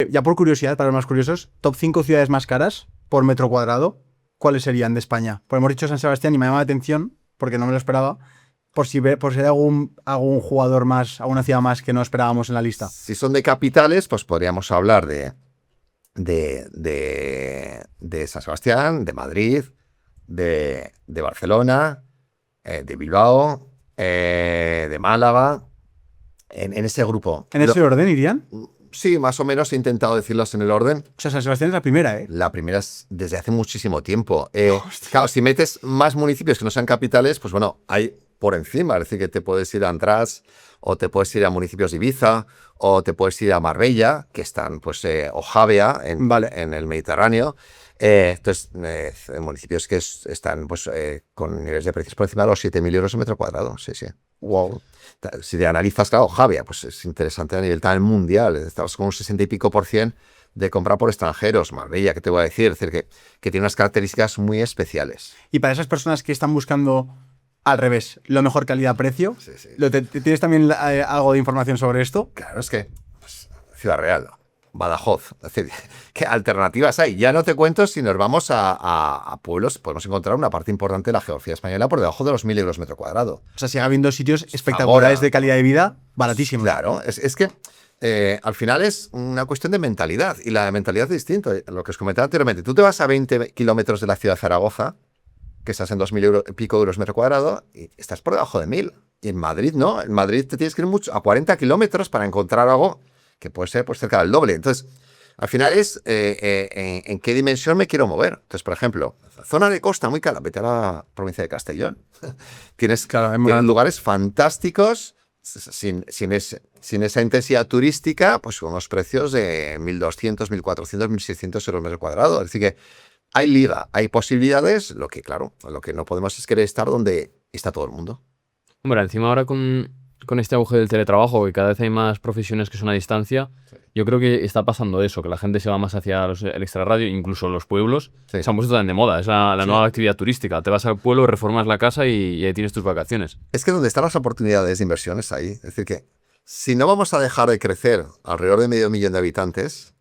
Ya por curiosidad, para los más curiosos, top 5 ciudades más caras por metro cuadrado, ¿cuáles serían de España? Pues hemos dicho San Sebastián y me llama la atención, porque no me lo esperaba, por si hay algún jugador más, alguna ciudad más que no esperábamos en la lista. Si son de capitales, pues podríamos hablar de San Sebastián, de Madrid, de Barcelona, de Bilbao, de Málaga, en ese grupo. ¿En ese orden irían? Sí, más o menos he intentado decirlos en el orden. O sea, San Sebastián es la primera, ¿eh? La primera es desde hace muchísimo tiempo. Claro, si metes más municipios que no sean capitales, pues bueno, hay por encima. Es decir, que te puedes ir a András, o te puedes ir a municipios de Ibiza, o te puedes ir a Marbella, que están, pues, o Javea, en el Mediterráneo. Entonces, municipios que están, pues, con niveles de precios por encima de los 7.000 euros el metro cuadrado. Sí, sí. Wow. Si te analizas, claro, Javea, pues es interesante a nivel tan mundial. Estamos con un 60 y pico % de compra por extranjeros. Marbella, ¿qué te voy a decir? Es decir, que tiene unas características muy especiales. Y para esas personas que están buscando al revés, lo mejor calidad-precio, Sí, sí. ¿tienes también algo de información sobre esto? Claro, es que pues, Ciudad Real, Badajoz, es decir, ¿qué alternativas hay? Ya no te cuento si nos vamos a pueblos, podemos encontrar una parte importante de la geografía española por debajo de los 1.000 euros metro cuadrado. O sea, sigue habiendo sitios espectaculares de calidad de vida baratísimos. Claro, es que al final es una cuestión de mentalidad, y la mentalidad es distinta. Lo que os comentaba anteriormente, tú te vas a 20 kilómetros de la ciudad de Zaragoza, que estás en 2.000 y pico euros metro cuadrado, y estás por debajo de 1.000. Y en Madrid no, en Madrid te tienes que ir a 40 kilómetros para encontrar algo que puede ser pues, cerca del doble. Entonces, al final es en qué dimensión me quiero mover. Entonces, por ejemplo, zona de costa muy cara, vete a la provincia de Castellón. Tienes lugares fantásticos, sin esa intensidad turística, pues con unos precios de 1.200, 1.400, 1.600 euros metro cuadrado. Es decir que hay liga, hay posibilidades, lo que no podemos es querer estar donde está todo el mundo. Bueno, encima ahora con este auge del teletrabajo, que cada vez hay más profesiones que son a distancia, sí. Yo creo que está pasando eso, que la gente se va más hacia el extrarradio, incluso los pueblos se han puesto tan de moda, es la nueva actividad turística. Te vas al pueblo, reformas la casa y ahí tienes tus vacaciones. Es que donde están las oportunidades de inversión es ahí. Es decir, que si no vamos a dejar de crecer alrededor de 500.000 de habitantes,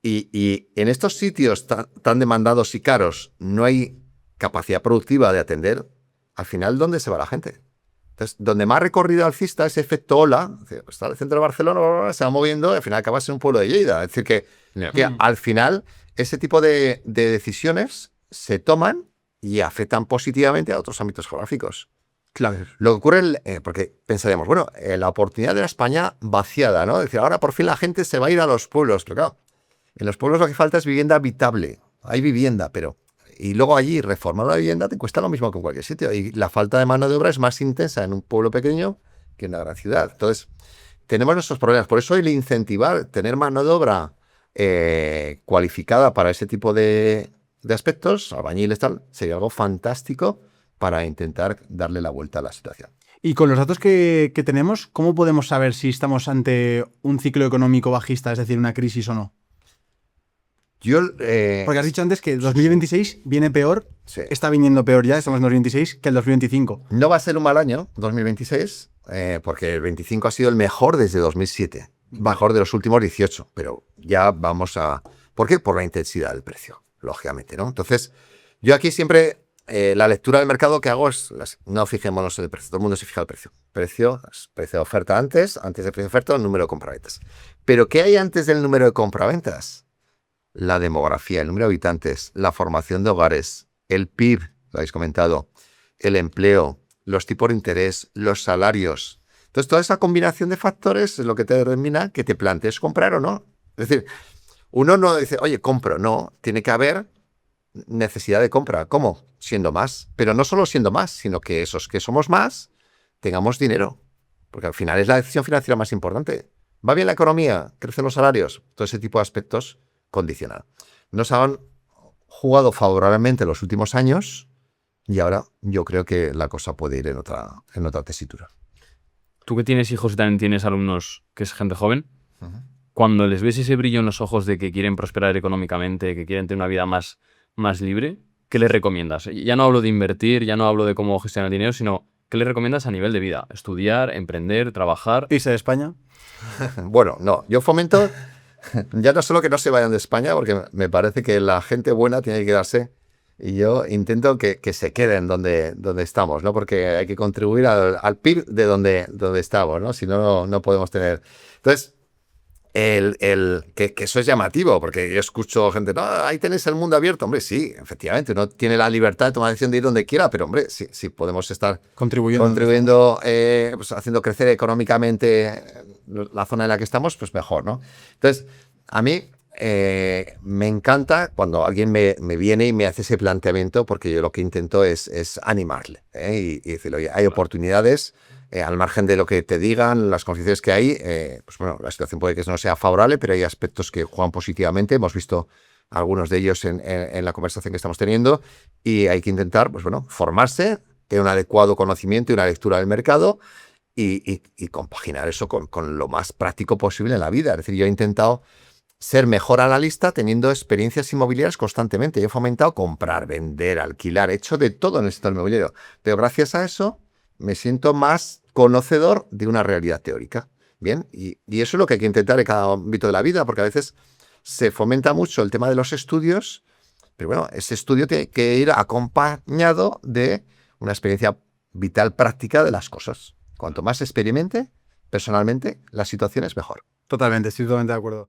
y en estos sitios tan demandados y caros no hay capacidad productiva de atender, al final, ¿dónde se va la gente? Entonces, donde más recorrido alcista, ese efecto ola, está el centro de Barcelona, se va moviendo y al final acabas en un pueblo de Lleida. Es decir, que al final ese tipo de decisiones se toman y afectan positivamente a otros ámbitos geográficos. Claro. Lo que ocurre, porque pensaríamos, bueno, la oportunidad de la España vaciada, ¿no? Es decir, ahora por fin la gente se va a ir a los pueblos. Pero claro, en los pueblos lo que falta es vivienda habitable. Hay vivienda, pero... Y luego allí reformar la vivienda te cuesta lo mismo que en cualquier sitio. Y la falta de mano de obra es más intensa en un pueblo pequeño que en una gran ciudad. Entonces, tenemos nuestros problemas. Por eso el incentivar tener mano de obra cualificada para ese tipo de aspectos, albañiles, tal, sería algo fantástico para intentar darle la vuelta a la situación. Y con los datos que tenemos, ¿cómo podemos saber si estamos ante un ciclo económico bajista, es decir, una crisis o no? Porque has dicho antes que el 2026 viene peor, está viniendo peor ya, estamos en 2026, que el 2025. No va a ser un mal año, 2026, porque el 25 ha sido el mejor desde 2007, mejor de los últimos 18, pero ya vamos a... ¿Por qué? Por la intensidad del precio, lógicamente, ¿no? Entonces, yo aquí siempre, la lectura del mercado que hago es, no fijémonos en el precio, todo el mundo se fija el precio. Precio de oferta antes del precio de oferta, el número de compraventas. Pero ¿qué hay antes del número de compraventas? La demografía, el número de habitantes, la formación de hogares, el PIB, lo habéis comentado, el empleo, los tipos de interés, los salarios. Entonces, toda esa combinación de factores es lo que te determina que te plantees comprar o no. Es decir, uno no dice, oye, compro. No, tiene que haber necesidad de compra. ¿Cómo? Siendo más. Pero no solo siendo más, sino que esos que somos más tengamos dinero. Porque al final es la decisión financiera más importante. ¿Va bien la economía? ¿Crecen los salarios? Todo ese tipo de aspectos condicional. Nos han jugado favorablemente los últimos años y ahora yo creo que la cosa puede ir en otra tesitura. Tú que tienes hijos y también tienes alumnos que es gente joven, cuando les ves ese brillo en los ojos de que quieren prosperar económicamente, que quieren tener una vida más libre, ¿qué les recomiendas? Ya no hablo de invertir, ya no hablo de cómo gestionar el dinero, sino ¿qué les recomiendas a nivel de vida? Estudiar, emprender, trabajar. ¿Irse de España? Bueno, no. Yo fomento Ya no solo que no se vayan de España, porque me parece que la gente buena tiene que quedarse. Y yo intento que se queden donde estamos, ¿no? Porque hay que contribuir al PIB de donde estamos, ¿no? Si no, no podemos tener. Entonces, que eso es llamativo, porque yo escucho gente, no, ahí tenéis el mundo abierto. Hombre, sí, efectivamente, uno tiene la libertad de tomar la decisión de ir donde quiera, pero hombre, sí podemos estar contribuyendo pues, haciendo crecer económicamente la zona en la que estamos, pues mejor, ¿no? Entonces, a mí me encanta cuando alguien me viene y me hace ese planteamiento, porque yo lo que intento es animarle, y decirle, oye, hay oportunidades. Al margen de lo que te digan, las condiciones que hay, pues bueno, la situación puede que no sea favorable, pero hay aspectos que juegan positivamente. Hemos visto algunos de ellos en la conversación que estamos teniendo y hay que intentar, pues bueno, formarse, tener un adecuado conocimiento y una lectura del mercado y compaginar eso con lo más práctico posible en la vida. Es decir, yo he intentado ser mejor analista teniendo experiencias inmobiliarias constantemente. Yo he fomentado comprar, vender, alquilar, he hecho de todo en el sector inmobiliario. Pero gracias a eso me siento más conocedor de una realidad teórica. Bien, y eso es lo que hay que intentar en cada ámbito de la vida, porque a veces se fomenta mucho el tema de los estudios, pero bueno, ese estudio tiene que ir acompañado de una experiencia vital práctica de las cosas. Cuanto más experimente, personalmente, la situación es mejor. Totalmente, estoy totalmente de acuerdo.